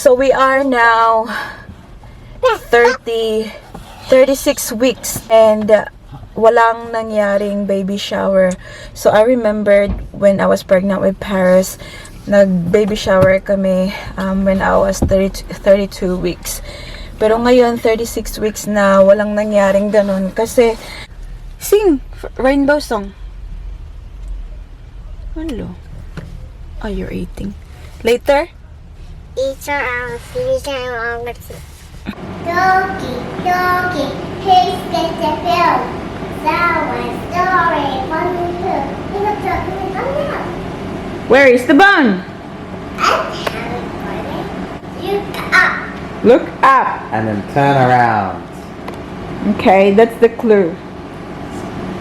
So we are now 36 weeks and walang nangyaring baby shower. So I remembered when I was pregnant with Paris, nag-baby shower kami when I was 32 weeks. Pero ngayon, 36 weeks na, walang nangyaring ganun. Kasi, sing rainbow song. Hello. Oh, you're eating. Later? Later, I'll finish on the Doggy, doggy, please get the film. Someone story, one, two. Look up, Where is the bun? Look up. Look up. And then turn around. Okay, that's the clue.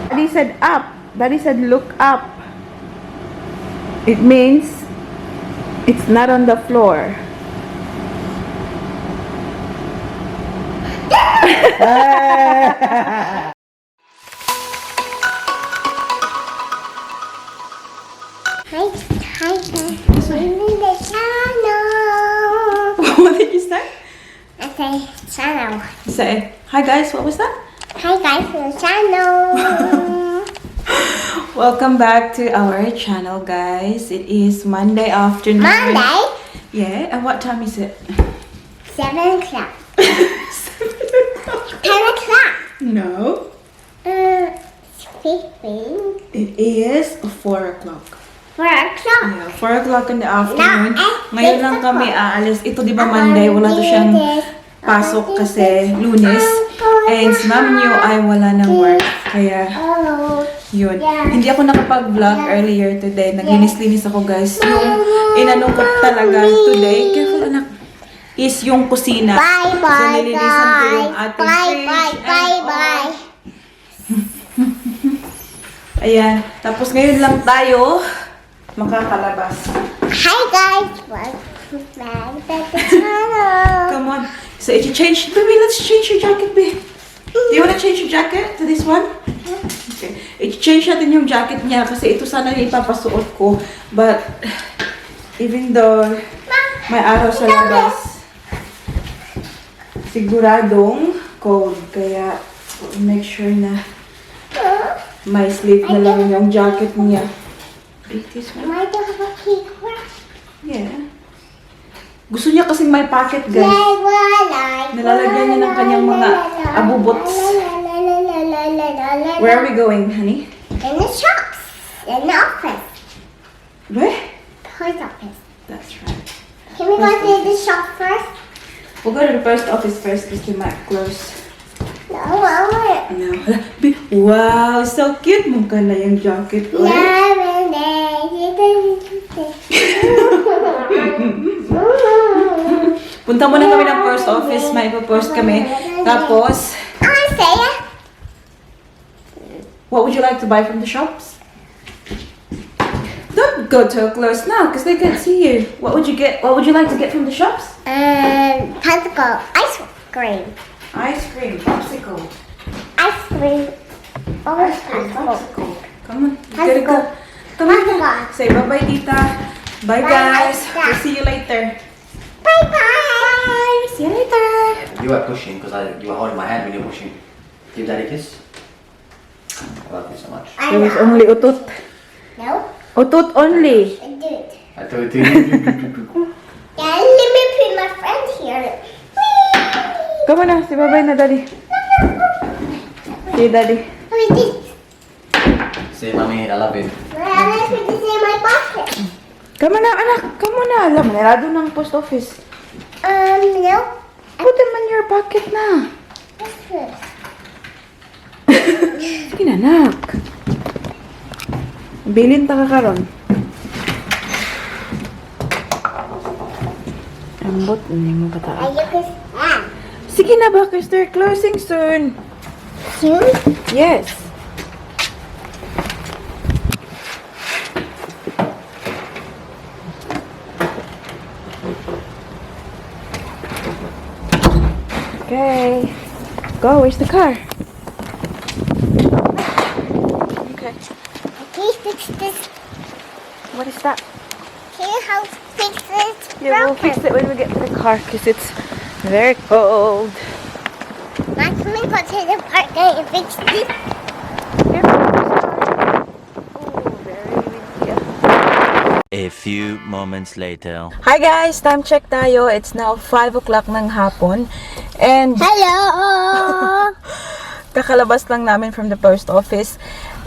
Daddy said up. Daddy said look up. It means it's not on the floor. Hi, guys. I'm in the channel. What did you say? I say channel. Say, hi guys, what was that? Hi, guys, in the channel. Welcome back to our channel, guys. It is Monday afternoon. Monday, Yeah, and what time is it? 7 o'clock. 10 o'clock. No, 15. it is 4 o'clock. 4 o'clock. Yeah, 4 o'clock in the afternoon. Na- Ngayon lang kami aalis. Ito di ba Monday, wala to siyang pasok kasi Lunes. And si Ma'am Nyo ay wala ng work. Kaya, Oh, yun. Hindi ako nakapag-vlog earlier today. Naglinis-linis ako, guys. Yung inano ko talaga today, careful anak, is yung kusina. bye, So, bye, nilinisan ko yung guys. ating Bye, fridge bye, and bye, all. bye. Ayan. Tapos ngayon lang tayo makakalabas. Hi, guys. Welcome back to the channel. Come on. So, i-change. Baby, let's change your jacket, babe. Do you wanna change your jacket to this one? Okay. I-change natin yung jacket niya kasi ito sana yung ipapasuot ko. But, even though may araw sa labas, siguradong cold. Kaya, make sure na may sleeve na lang yung jacket niya. Wait, this one? Why do I have a cake? Yeah. Gusto niya kasing may pocket, guys. Walang. Nalalagyan niya ng kanyang mga abubots. Where are we going, honey? In the shops. In the office. Where? Post office. That's right. Can we go to the shop first? We'll go to the post office first because they might close. No, I want it. No. Wow, so cute. Mukha na yung jacket. Oh. Punta muna kami ng post office. May ipo-post kami. Tapos, I say it. what would you like to buy from the shops? Don't go too close now because they can't see you. What would you get? What would you like to get from the shops? Popsicle. Ice cream. Ice cream, popsicle. Ice cream. Oh, Ice cream, popsicle. Come on, you gotta Popsicle. go. Come on. Popsicle. Say bye-bye, Tita. Bye, Bye, guys. Tita. We'll see you later. Bye bye. See you later. You were pushing because you were holding my hand when you were pushing. Give Daddy a kiss. I love you so much. There was only utot. No, Utot only. I do it. I told you. Yeah, let me put my friend here. Whee! Come on na. Say bye-bye na, Daddy. See you, Daddy. What is this? Say, Mommy, I love you. Well, I put this in my pocket. Come on na, anak. Come on na. Alam, narado ng post office. No. Put them in your pocket na. What's this? Sige na, anak. Bilin ta ka karon. Ambot na mo Are kataas. you this? Sige na ba, because they're closing soon. Soon? Yes. Okay. Go, where's the car? Okay. Okay, fix this. What is that? Can you help fix it? Yeah, we'll fix it when we get to the car because it's very cold. Mom, can we go to the park and fix this? A few moments later. Hi guys! Time check tayo. It's now 5 o'clock ng hapon. And Hello! kakalabas lang namin from the post office.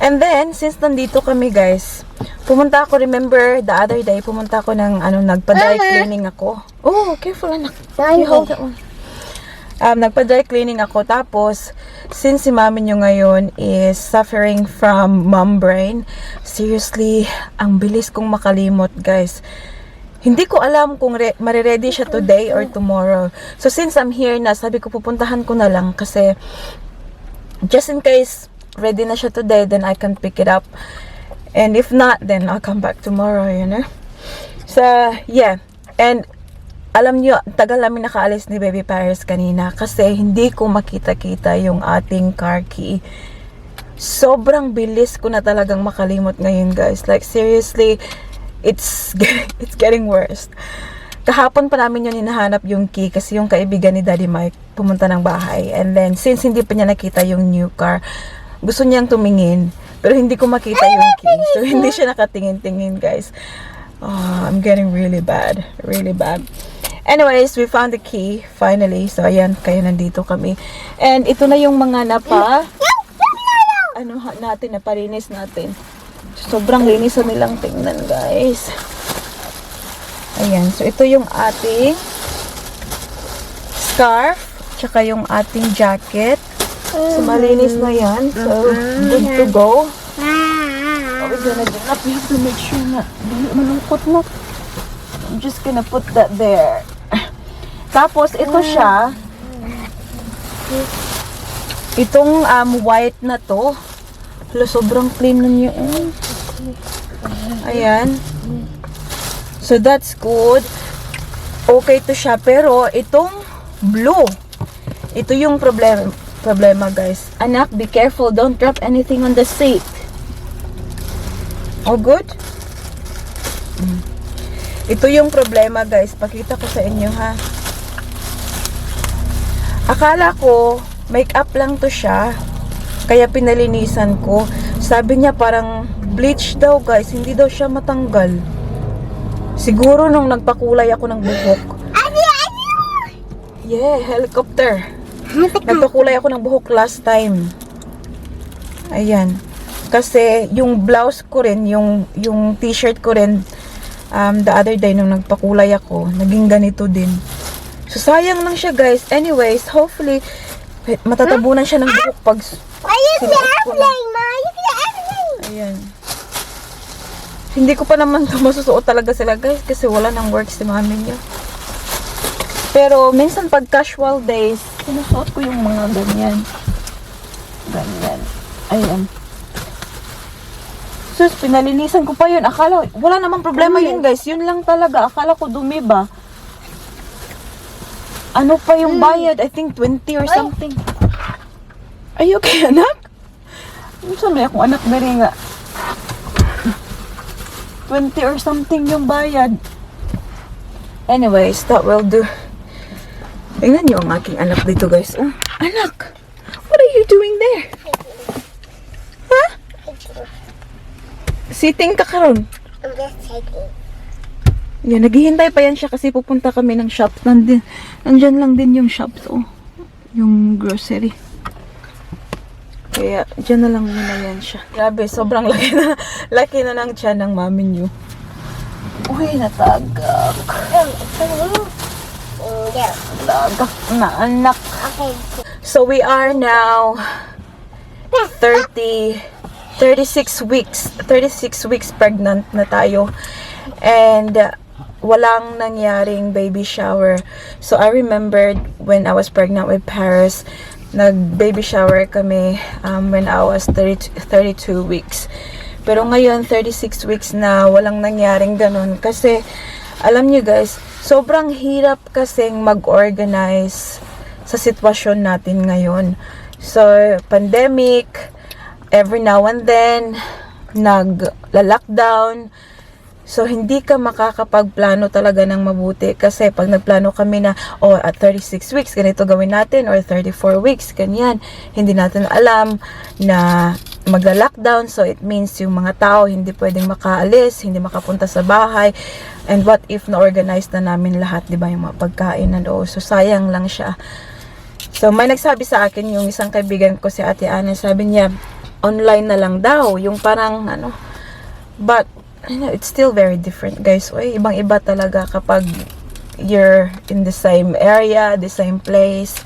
And then, since nandito kami guys, pumunta ako, remember the other day, pumunta ako ng nagpa-dry cleaning ako. Oh, careful anak. You hold that one. Nagpa-dry cleaning ako. Tapos, since si mami nyo ngayon is suffering from mom brain, seriously, ang bilis kong makalimot, guys. Hindi ko alam kung mariready siya today or tomorrow. So, since I'm here na, sabi ko pupuntahan ko na lang kasi just in case ready na siya today, then I can pick it up. And if not, then I'll come back tomorrow, you know? So, yeah. And alam nyo, tagal namin nakaalis ni Baby Paris kanina kasi hindi ko makita-kita yung ating car key. Sobrang bilis ko na talagang makalimot ngayon, guys. Like, seriously, it's getting worse. Kahapon pa namin yun hinahanap yung key kasi yung kaibigan ni Daddy Mike pumunta ng bahay. And then, since hindi pa niya nakita yung new car, gusto niyang tumingin. Pero hindi ko makita yung key. So, hindi siya nakatingin-tingin, guys. I'm getting really bad. Really bad. Anyways, we found the key, finally. So, ayan, kaya nandito kami. And ito na yung mga napalinis natin. Sobrang linis na nilang tingnan, guys. Ayan, so ito yung ating scarf, tsaka yung ating jacket. So, malinis na yan. So, good to go. We're gonna do that. We have to make sure na hindi malungkot na. I'm just gonna put that there. Tapos, ito siya. Itong white na to. Hala, sobrang clean na niya. Ayan. So, that's good. Okay to siya. Pero, itong blue. Ito yung problema, guys. Anak, be careful. Don't drop anything on the seat. All good? Ito yung problema, guys. Pakita ko sa inyo, ha. Akala ko, make-up lang to siya. Kaya pinalinisan ko. Sabi niya parang bleach daw, guys. Hindi daw siya matanggal. Siguro nung nagpakulay ako ng buhok. Yeah, helicopter. Nagpakulay ako ng buhok last time. Ayan. Kasi yung blouse ko rin, yung t-shirt ko rin, the other day nung nagpakulay ako, naging ganito din. So, sayang lang siya, guys. Anyways, hopefully, matatabunan siya ng buhok pag sinuot ko na. Ayan. Hindi ko pa naman ito masusuot talaga sila, guys, kasi wala nang work si mami niya. Pero, minsan pag casual days, sinusuot ko yung mga ganyan. Ganyan. Ayan. Sus, pinalinisan ko pa yun. Akala, wala namang problema yun, guys. Yun lang talaga. Akala ko dumi ba? Ano pa yung bayad? I think 20 or something. Are you okay, anak? Saan may akong anak na rin nga? 20 or something yung bayad. Anyways, that will do. Tingnan niyo ang aking anak dito, guys. Oh, anak! What are you doing there? Huh? Sitting ka karon? I'm just taking. Yan, naghihintay pa yan siya kasi pupunta kami ng shop. Nandyan lang din yung shop. So, yung grocery. Kaya, dyan na lang muna yan siya. Grabe, sobrang laki na ng tiyan ng mami niyo. Uy, natagak. Natagak na anak. Okay. So, we are now 36 weeks pregnant na tayo. And, walang nangyaring baby shower. So, I remembered when I was pregnant with Paris, nag-baby shower kami when I was 32 weeks. Pero ngayon, 36 weeks na, walang nangyaring ganun. Kasi, alam nyo guys, sobrang hirap kasing mag-organize sa sitwasyon natin ngayon. So, pandemic, every now and then, nag-lockdown. So, hindi ka makakapagplano talaga ng mabuti. Kasi, pag nagplano kami na, at 36 weeks, ganito gawin natin, or 34 weeks, ganyan. Hindi natin alam na magla-lockdown. So, it means yung mga tao hindi pwedeng makaalis, hindi makapunta sa bahay. And what if na-organize na namin lahat, di ba, yung mga pagkain na doon. So, sayang lang siya. So, may nagsabi sa akin, yung isang kaibigan ko, si Ate Ana, sabi niya, online na lang daw. Yung parang, but, it's still very different, guys. Ibang-iba talaga kapag you're in the same area, the same place,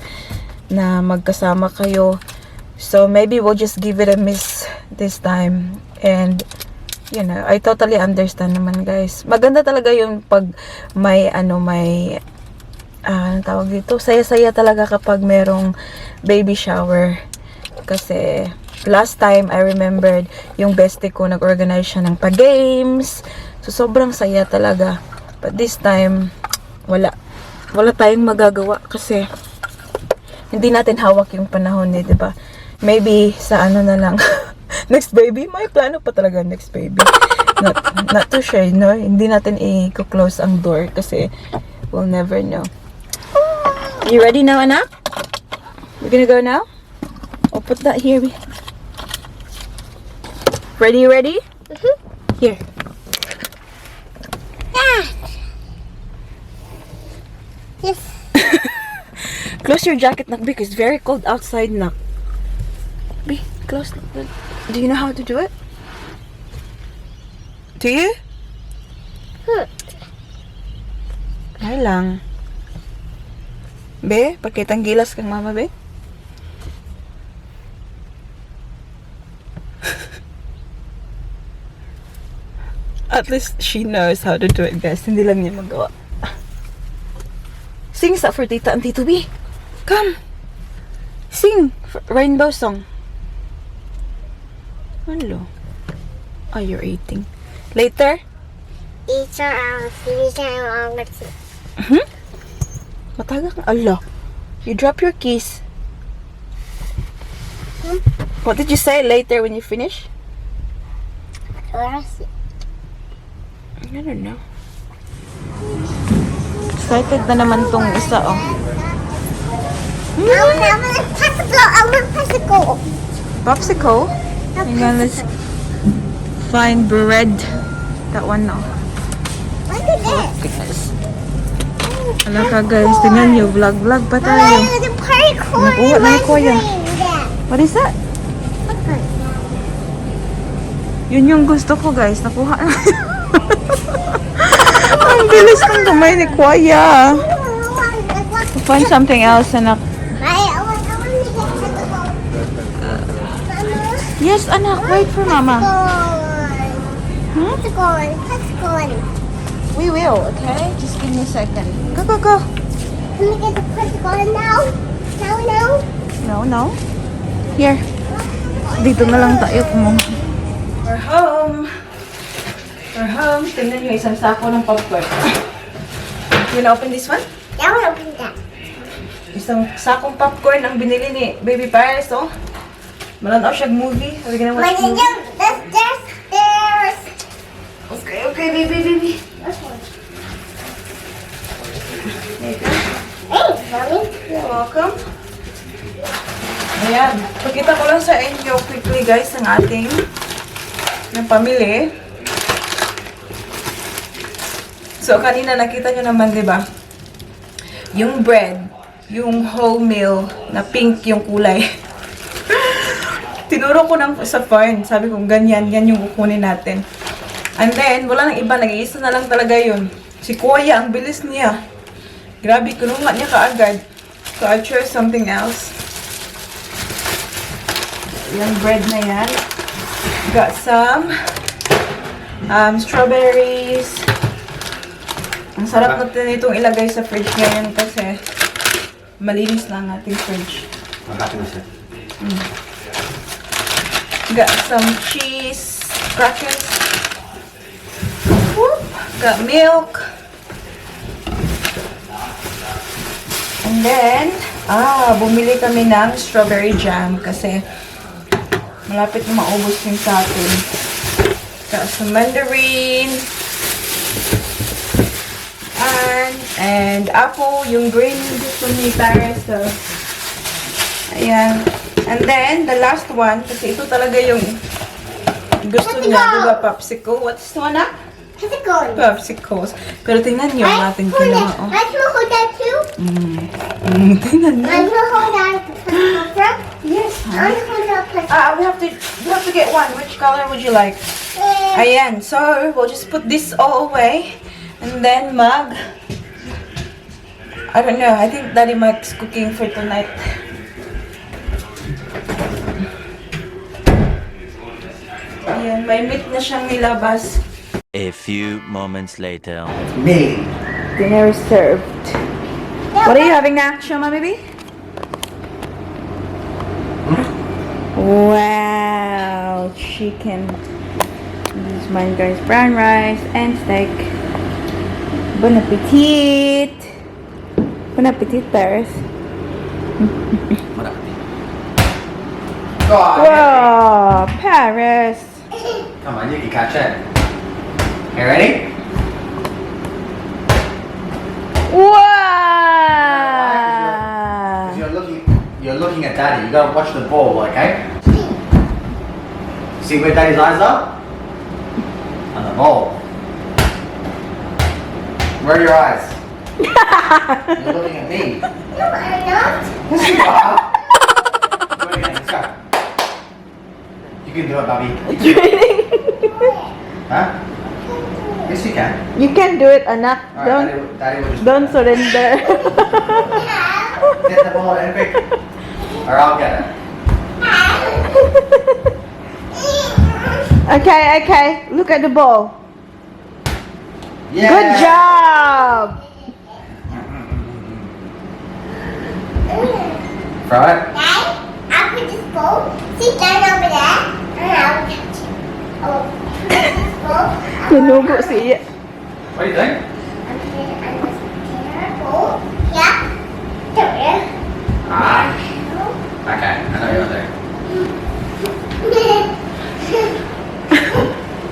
na magkasama kayo. So, maybe we'll just give it a miss this time. And, I totally understand naman, guys. Maganda talaga yung pag may, tawag dito, saya-saya talaga kapag merong baby shower. Kasi, last time, I remembered, yung bestie ko, nag-organize siya ng pa-games. So, sobrang saya talaga. But this time, wala tayong magagawa kasi hindi natin hawak yung panahon eh, diba? Maybe, sa na lang. Next baby? May plano pa talaga next baby. Not too sure, no? Hindi natin i-close ang door kasi we'll never know. You ready now, anak? We're gonna go now? I'll put that here. Ready? Mm-hmm. Here. Yes. Close your jacket, Nak, because it's very cold outside, Nak. Be close. Do you know how to do it? Do you? Ay lang. Be, pakitang gilas kang mama, be. At least she knows how to do it, guys. Hindi lang niya magawa. Sing sa for Tita and Tito B. Come. Sing. Rainbow song. Hello. Oh, you're eating. Later? It's our Filipina language. Mataga ka. Allah. You drop your keys. What did you say later when you finish? I don't know. Excited na naman tong isa, oh. I want popsicle. Popsicle? Hang on, let's find bread. That one, no. Look at this. Goodness. Ala ka, guys. Tingnan nyo. Vlog pa tayo. The parkour. Nakuha na yung kuya. What is that? Yun yung gusto ko, guys. Nakuha na. Ang bilis ng kamay ni Kuya. We'll find something else, anak. Yes, anak. Wait for mama. Popsicle. We will, okay? Just give me a second. Go, go, go. Can we get the popsicle now? No. Here. Dito na lang tayo kumuha. We're home. Tingnan nyo, isang sako ng popcorn. You wanna open this one? Yeah, I want to open that. Isang sakong popcorn ang binili ni Baby Paris, oh. Malanaw siya movie. Are we gonna watch movie? There's. Okay, baby. This one. There you go. Hey, mommy. You're welcome. Ayan. Pakita ko lang sa inyo quickly, guys, ang ating pamili. So, kanina nakita nyo naman, di ba? Yung bread, yung wholemeal na pink yung kulay. Tinuro ko sa phone. Sabi ko, yan yung kukunin natin. And then, wala nang iba. Nag-iisa na lang talaga yun. Si Kuya, ang bilis niya. Grabe, kununga niya kaagad. So, I'll choose something else. Yung bread na yan. Got some strawberries. Ang sarap natin itong ilagay sa fridge ngayon kasi malinis lang ating fridge. Got some cheese crackers. Whoop. Got milk. And then, bumili kami ng strawberry jam kasi malapit na maubos yung sa atin. Got some mandarin. yan. And apple, yung green gusto ni Paris. So, ayan. And then, the last one, kasi ito talaga yung gusto niya, diba, popsicle? What's this one up? Popsicle. Popsicles. Pero tingnan niyo ang ating kinuha. Oh. I can hold that too. Tingnan niyo. I can hold that popsicle. Yes, I honey. can hold that popsicle. We have to get one. Which color would you like? Ayan. So, we'll just put this all away. And then, I don't know. I think Daddy Mike's cooking for tonight. Ayan. May meat na siyang nilabas. A few moments later. Me. Dinner is served. What are you having now, Shoma, baby? Wow, chicken. This is mine, guys. Brown rice and steak. Bon appetit. Bon appetit, Paris. Whoa, Paris. Come on, you can catch it. You ready? Wow. You're looking at Daddy. You gotta watch the ball, okay? See where Daddy's eyes are? On the ball. Where are your eyes? You're looking at me. No, I'm not. Yes, you are. Do it again. Let's go. You can do it, Bobby. Huh? Yes, you can. You can do it, anak. Alright, Daddy will just. Don't surrender. Get the ball in quick. Or I'll get it. Okay. Look at the ball. Yeah. Good job. Throw it. Dad, I'll put this bowl. Sit down over there, and I'll catch it. Oh, put this bowl. Tinugo siya. What do you think? I'm just putting a bowl. Yeah. There. Ah. Okay, I know you're there.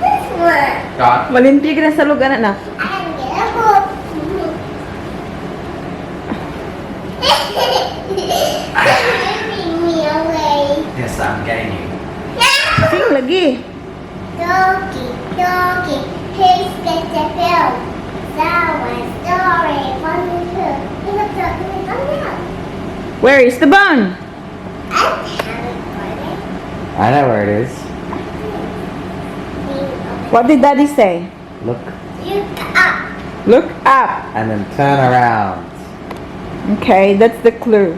This one. Go on. Malimpi ka na sa lugar, anak. I'm gonna bowl. Giving me away. Yes, I'm getting you. Sing lagi. Doggy, please get the film. Someone's story, one, two. Look at the Where is the bone? I haven't got it. I know where it is. What did Daddy say? Look Look up. Look up. and then turn around. Okay, that's the clue.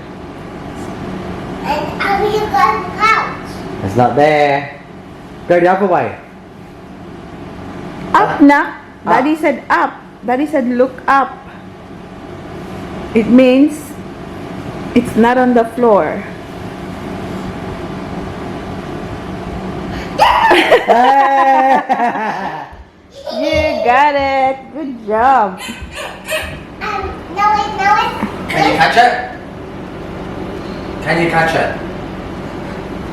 And I will go out. It's not there. Go the other way. Up na. Daddy said up. Daddy said look up. It means it's not on the floor. You got it. Good job. No, it. Can you catch it? Can you catch it?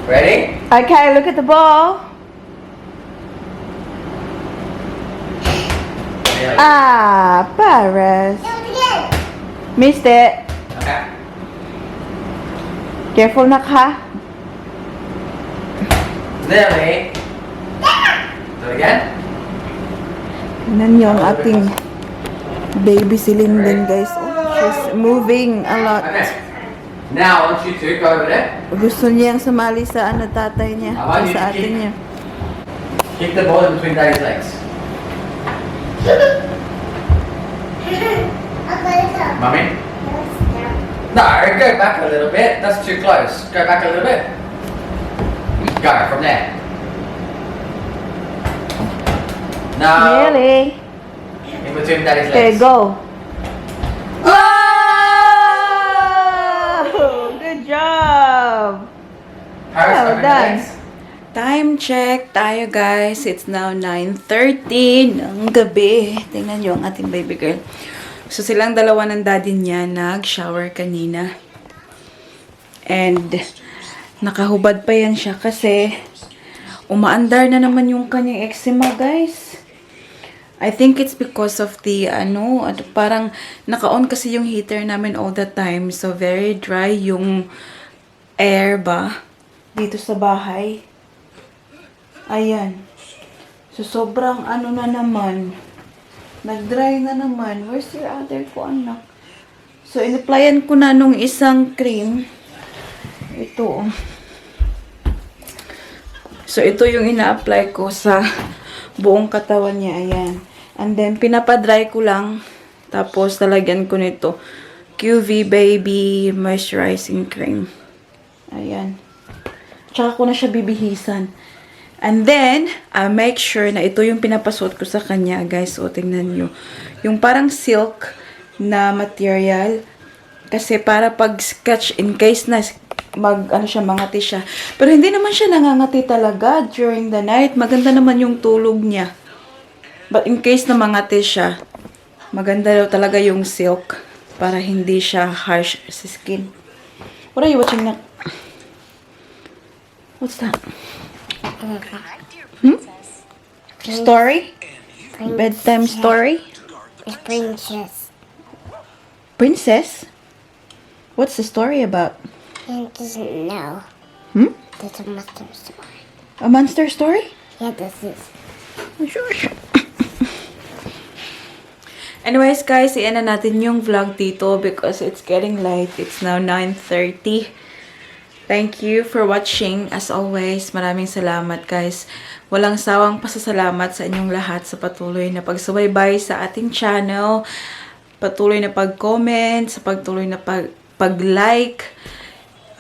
Ready? Okay, look at the ball. There. Ah, Paris. Do it again. Missed it. Okay. Careful na ka. Nearly. Do it again. Tingnan niyo ang ating baby CELINE din, guys. Oh, she's moving a lot. Okay. Now, I want you to go over there. Gusto niyang sumali sa tatay niya. I want you Sa to ate keep- niya. Keep the ball in between Daddy's legs. I'll go this up. Mummy? No, No, go back a little bit. That's too close. Go back a little bit. Go from there. No. Really? In between Daddy's Okay, legs. go. Oh! Good job! Paris, Well open your done. legs. Time check tayo, guys. It's now 9:30 ng gabi. Tingnan nyo ang ating baby girl. So, silang dalawa ng daddy niya nag-shower kanina. And, nakahubad pa yan siya kasi umaandar na naman yung kanyang eczema, guys. I think it's because of the, parang naka-on kasi yung heater namin all the time. So, very dry yung air ba dito sa bahay. Ayan. So, sobrang na naman. Nag-dry na naman. Where's your other ko, anak? So, in-applyan ko na nung isang cream. Ito. So, ito yung ina-apply ko sa buong katawan niya. Ayan. And then, pinapadry ko lang. Tapos, talagyan ko nito. QV Baby Moisturizing Cream. Ayan. Tsaka ko na siya bibihisan. And then, I make sure na ito yung pinapasuot ko sa kanya, guys. O, tingnan nyo. Yung parang silk na material. Kasi para pag sketch, in case na mangati siya. Pero hindi naman siya nangangati talaga during the night. Maganda naman yung tulog niya. But in case na mangati siya, maganda daw talaga yung silk para hindi siya harsh sa skin. What are you watching now? What's that? Story? Bedtime story? Princess. Princess? What's the story about? It doesn't know. That's a monster story. A monster story? Yeah, this is. Sure. Anyways, guys, iyan na natin yung vlog dito because it's getting late. It's now 9:30. Thank you for watching. As always, maraming salamat, guys. Walang sawang pasasalamat sa inyong lahat sa patuloy na pagsubaybay sa ating channel, patuloy na pag-comment, sa patuloy na pag-like.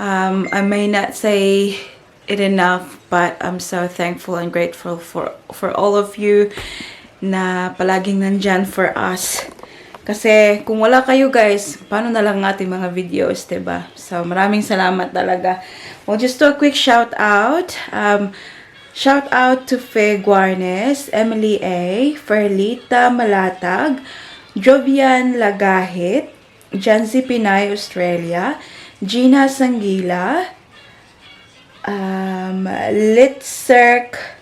I may not say it enough, but I'm so thankful and grateful for all of you na palaging nandyan for us. Kasi kung wala kayo, guys, paano na lang ating mga videos, diba? So, maraming salamat talaga. Well, just do a quick shout out. Shout out to Faye Guarnes, Emily A, Ferlita Malatag, Jovian Lagahit, Janzi Pinay, Australia, Gina Sangila, Litzerk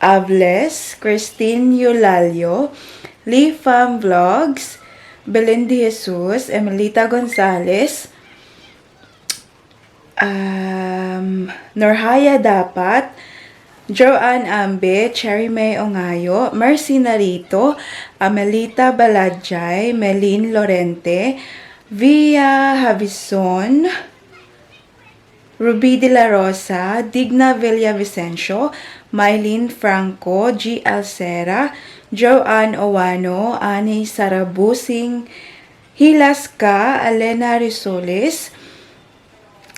Avles, Christine Eulalio, Lee Fam Vlogs, Belindy Jesus, Emelita Gonzalez, Norhaya Dapat, Joanne Ambe, Cherry May Ongayo, Mercy Narito, Amelita Baladjay, Melin Lorente, Via Havison, Ruby De La Rosa, Digna Villavicencio, Mylene Franco, G. Alcera, Joanne Owano, Ani Sarabusing, Hilaska, Alena Risoles,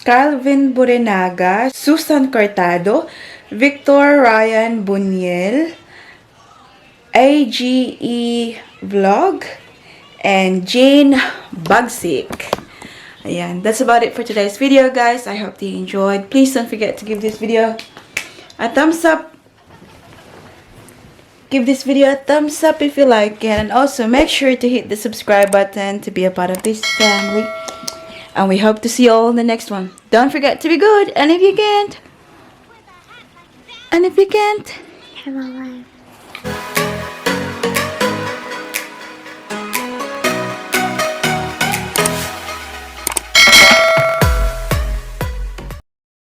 Calvin Burenaga, Susan Cortado, Victor Ryan Buniel, AGE Vlog, and Jane Bugsik. Ayan, that's about it for today's video, guys. I hope you enjoyed. Please don't forget to give this video a thumbs up. Give this video a thumbs up if you like it. And also make sure to hit the subscribe button to be a part of this family. And we hope to see you all in the next one. Don't forget to be good. And if you can't, Have a life.